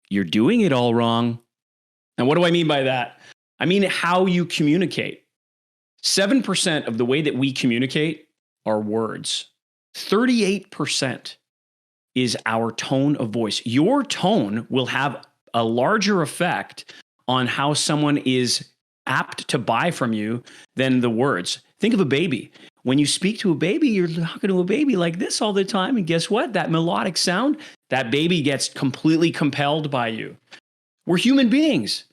you're doing it all wrong. And what do I mean by that? I mean how you communicate. 7% of the way that we communicate are words. 38% is our tone of voice. Your tone will have a larger effect on how someone is apt to buy from you than the words. Think of a baby. When you speak to a baby, you're talking to a baby like this all the time. And guess what? That melodic sound, that baby gets completely compelled by you. We're human beings.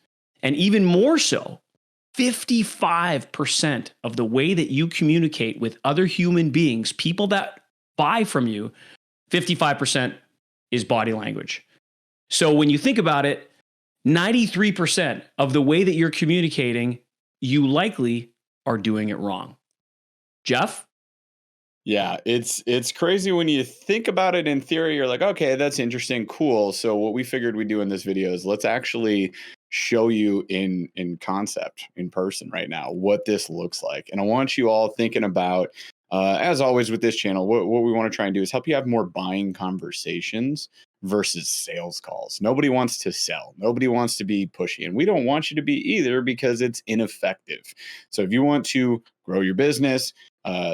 And even more so, 55% of the way that you communicate with other human beings, people that buy from you, 55% is body language. So when you think about it, 93% of the way that you're communicating, you likely are doing it wrong. Jeff? Yeah, it's crazy when you think about it in theory. You're like, okay, that's interesting, cool. So what we figured we'd do in this video is let's actually show you in concept, in person right now, what this looks like. And I want you all thinking about, as always with this channel, what we want to try and do is help you have more buying conversations versus sales calls. Nobody wants to sell. Nobody wants to be pushy. And we don't want you to be either because it's ineffective. So if you want to grow your business,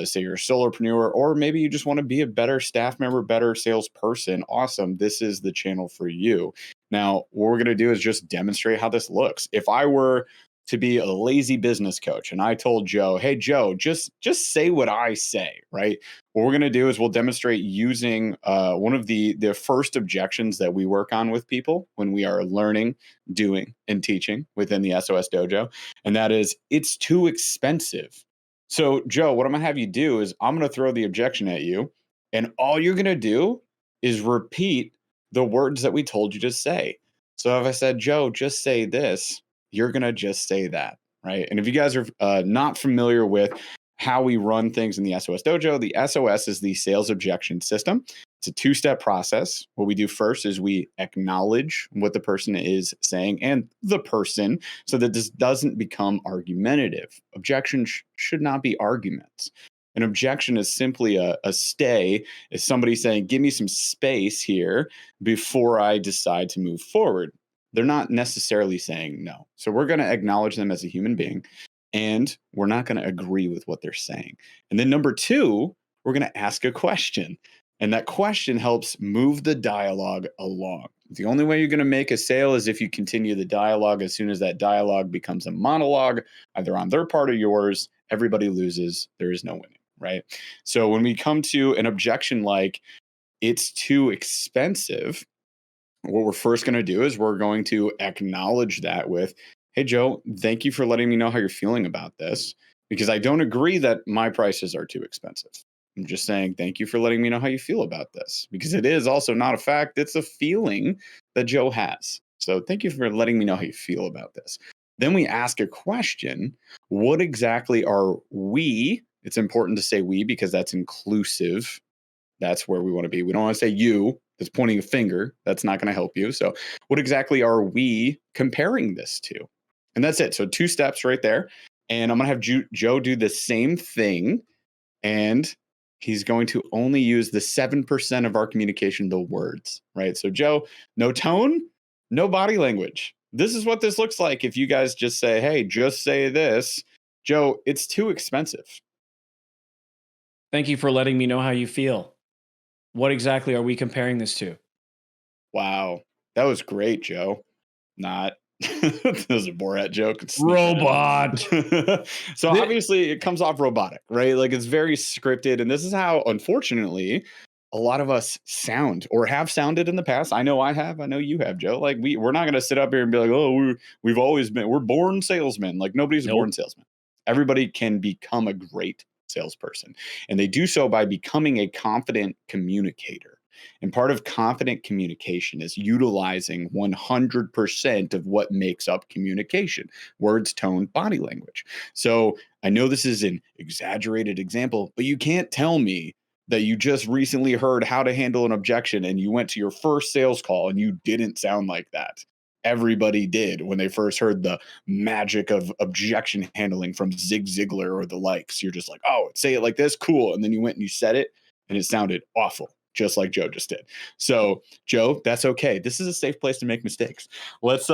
say you're a solopreneur, or maybe you just want to be a better staff member, better salesperson, awesome. This is the channel for you. Now, what we're going to do is just demonstrate how this looks. If I were to be a lazy business coach and I told Joe, hey, Joe, just say what I say, right? What we're going to do is we'll demonstrate using one of the first objections that we work on with people when we are learning, doing, and teaching within the SOS Dojo. And that is, it's too expensive. So, Joe, what I'm going to have you do is I'm going to throw the objection at you, and all you're going to do is repeat the words that we told you to say. So if I said, Joe, just say this, you're going to just say that, right? And if you guys are not familiar with how we run things in the SOS Dojo, the SOS is the sales objection system. It's a two-step process. What we do first is we acknowledge what the person is saying and the person so that this doesn't become argumentative. Objections should not be arguments. An objection is simply a stay. Is somebody saying, give me some space here before I decide to move forward. They're not necessarily saying no. So we're going to acknowledge them as a human being, and we're not going to agree with what they're saying. And then number two, we're going to ask a question. And that question helps move the dialogue along. The only way you're going to make a sale is if you continue the dialogue. As soon as that dialogue becomes a monologue, either on their part or yours, everybody loses. There is no winning, right? So when we come to an objection like, it's too expensive, what we're first going to do is we're going to acknowledge that with, hey, Joe, thank you for letting me know how you're feeling about this, because I don't agree that my prices are too expensive. I'm just saying, thank you for letting me know how you feel about this, because it is also not a fact. It's a feeling that Joe has. So thank you for letting me know how you feel about this. Then we ask a question. What exactly are we? It's important to say we because that's inclusive. That's where we want to be. We don't want to say you that's pointing a finger. That's not going to help you. So what exactly are we comparing this to? And that's it. So 2 steps right there. And I'm going to have Joe do the same thing. And he's going to only use the 7% of our communication, the words, right? So Joe, no tone, no body language. This is what this looks like if you guys just say, hey, just say this. Joe, it's too expensive. Thank you for letting me know how you feel. What exactly are we comparing this to? Wow. That was great, Joe. Not. That was a Borat joke. Robot. So obviously it comes off robotic, right? Like it's very scripted. And this is how, unfortunately, a lot of us sound or have sounded in the past. I know I have. I know you have, Joe. Like we're not going to sit up here and be like, oh, we've always been, we're born salesmen. Like nobody's a born salesman. Everybody can become a great salesperson. And they do so by becoming a confident communicator. And part of confident communication is utilizing 100% of what makes up communication: words, tone, body language. So I know this is an exaggerated example, but you can't tell me that you just recently heard how to handle an objection and you went to your first sales call and you didn't sound like that. Everybody did when they first heard the magic of objection handling from Zig Ziglar or the likes. You're just like, oh, say it like this, cool. And then you went and you said it and it sounded awful. just like Joe just did. So Joe, that's okay. This is a safe place to make mistakes. Let's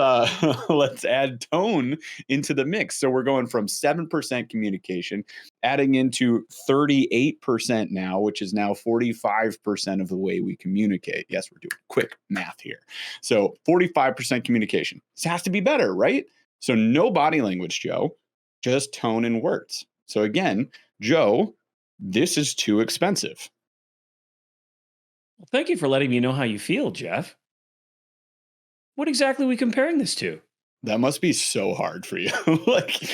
let's add tone into the mix. So we're going from 7% communication, adding into 38% now, which is now 45% of the way we communicate. Yes, we're doing quick math here. So 45% communication. This has to be better, right? So no body language, Joe, just tone and words. So again, Joe, this is too expensive. Well, thank you for letting me know how you feel, Jeff. What exactly are we comparing this to? That must be so hard for you. Like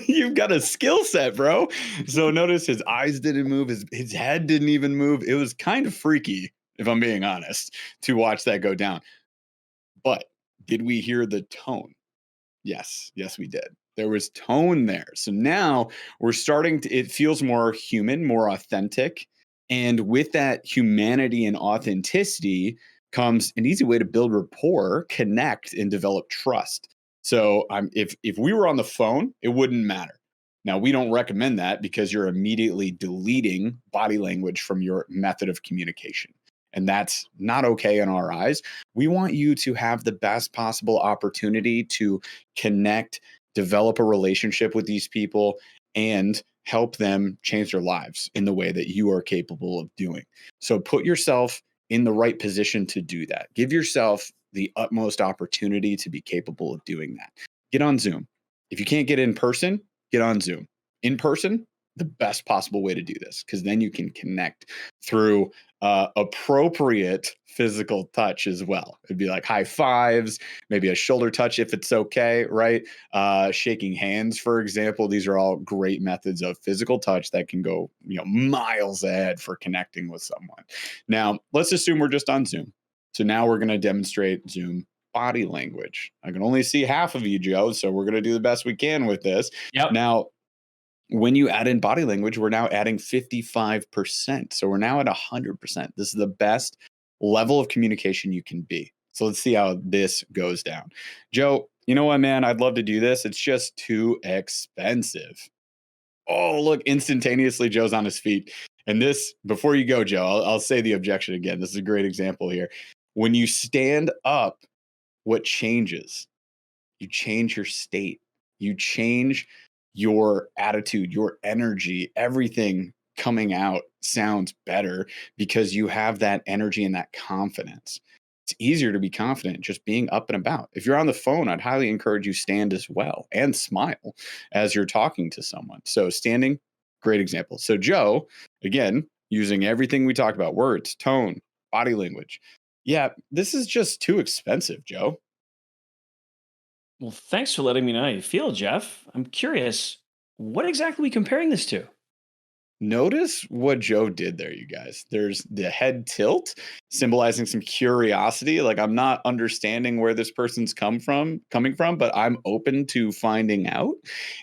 you've got a skill set, bro. So notice his eyes didn't move, his head didn't even move. It was kind of freaky, if I'm being honest, to watch that go down. But did we hear the tone? Yes, yes, we did. There was tone there. So now we're starting to, it feels more human, more authentic. And with that humanity and authenticity comes an easy way to build rapport, connect, and develop trust. So if we were on the phone, it wouldn't matter. Now, we don't recommend that because you're immediately deleting body language from your method of communication. And that's not okay in our eyes. We want you to have the best possible opportunity to connect, develop a relationship with these people, and help them change their lives in the way that you are capable of doing. So put yourself in the right position to do that. Give yourself the utmost opportunity to be capable of doing that. Get on Zoom. If you can't get in person, get on Zoom. In person, the best possible way to do this, because then you can connect through appropriate physical touch as well. It'd be like high fives, maybe a shoulder touch if it's okay, right? Shaking hands, for example. These are all great methods of physical touch that can go, miles ahead for connecting with someone. Now, let's assume we're just on Zoom. So now we're going to demonstrate Zoom body language. I can only see half of you, Joe, so we're going to do the best we can with this. Yep. Now, when you add in body language, we're now adding 55%. So we're now at 100%. This is the best level of communication you can be. So let's see how this goes down. Joe, you know what, man? I'd love to do this. It's just too expensive. Oh, look, instantaneously, Joe's on his feet. And this, before you go, Joe, I'll say the objection again. This is a great example here. When you stand up, what changes? You change your state. You change your attitude, your energy, everything coming out sounds better because you have that energy and that confidence. It's easier to be confident just being up and about. If you're on the phone, I'd highly encourage you stand as well and smile as you're talking to someone. So standing, great example. So Joe, again, using everything we talked about, words, tone, body language. Yeah, this is just too expensive, Joe. Well, thanks for letting me know how you feel, Jeff. I'm curious, what exactly are we comparing this to? Notice what Joe did there, you guys. There's the head tilt symbolizing some curiosity. Like I'm not understanding where this person's coming from, but I'm open to finding out.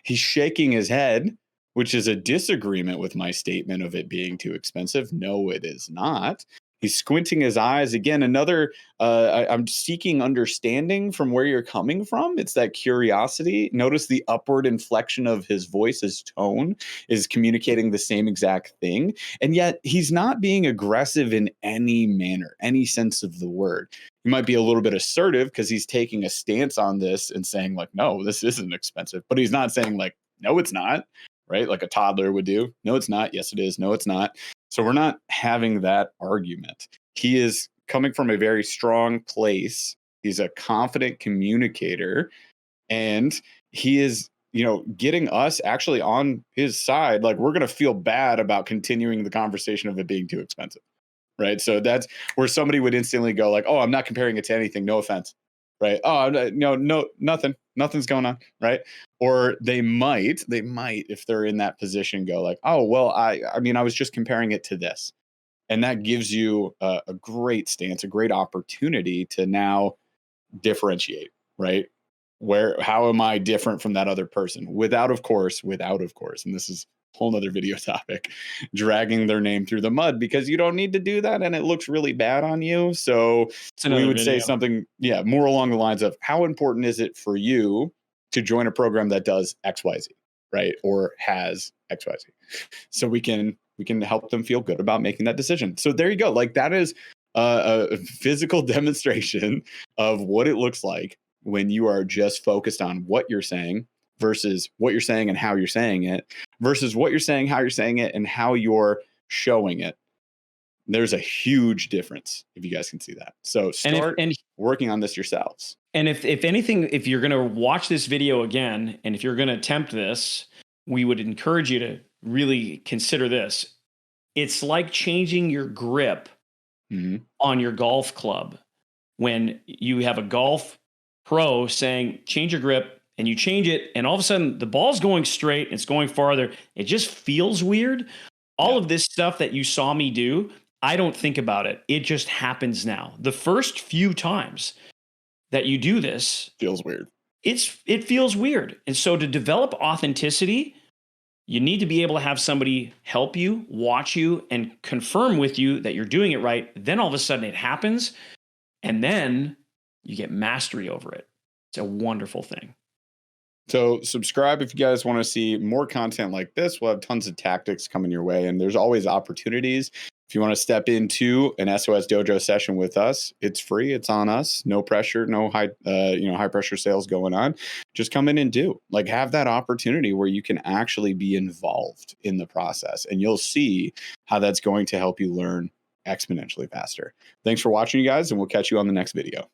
He's shaking his head, which is a disagreement with my statement of it being too expensive. No, it is not. He's squinting his eyes again. Another, I'm seeking understanding from where you're coming from. It's that curiosity. Notice the upward inflection of his voice, his tone is communicating the same exact thing. And yet he's not being aggressive in any manner, any sense of the word. He might be a little bit assertive because he's taking a stance on this and saying, like, no, this isn't expensive. But he's not saying, like, no, it's not, right? Like a toddler would do. No, it's not. Yes, it is. No, it's not. So we're not having that argument. He is coming from a very strong place. He's a confident communicator and he is getting us actually on his side. Like we're going to feel bad about continuing the conversation of it being too expensive, right? So that's where somebody would instantly go like, oh, I'm not comparing it to anything, no offense, right? Oh, no, nothing's going on, right? Or they might if they're in that position go like, oh, well, I mean I was just comparing it to this. And that gives you a great stance, a great opportunity to now differentiate, right? How am I different from that other person? Without, of course, and this is a whole nother video topic, dragging their name through the mud because you don't need to do that and it looks really bad on you. So It's we another would say video. something, more along the lines of how important is it for you to join a program that does XYZ, right? Or has XYZ. So we can We can help them feel good about making that decision. So there you go. Like that is a physical demonstration of what it looks like when you are just focused on what you're saying versus what you're saying and how you're saying it versus what you're saying, how you're saying it, and how you're showing it. There's a huge difference if you guys can see that. So start working on this yourselves. And if anything, if you're going to watch this video again, and if you're going to attempt this, we would encourage you to really consider this. It's like changing your grip on your golf club. When you have a golf pro saying, change your grip, and you change it, and all of a sudden the ball's going straight, it's going farther. It just feels weird. All of this stuff that you saw me do, I don't think about it. It just happens now. The first few times that you do this feels weird. It feels weird. And so to develop authenticity, you need to be able to have somebody help you, watch you, and confirm with you that you're doing it right. Then all of a sudden it happens, and then you get mastery over it. It's a wonderful thing. So subscribe if you guys want to see more content like this. We'll have tons of tactics coming your way, and there's always opportunities. If you want to step into an SOS Dojo session with us, it's free. It's on us. No pressure. No high pressure sales going on. Just come in and have that opportunity where you can actually be involved in the process, and you'll see how that's going to help you learn exponentially faster. Thanks for watching, you guys, and we'll catch you on the next video.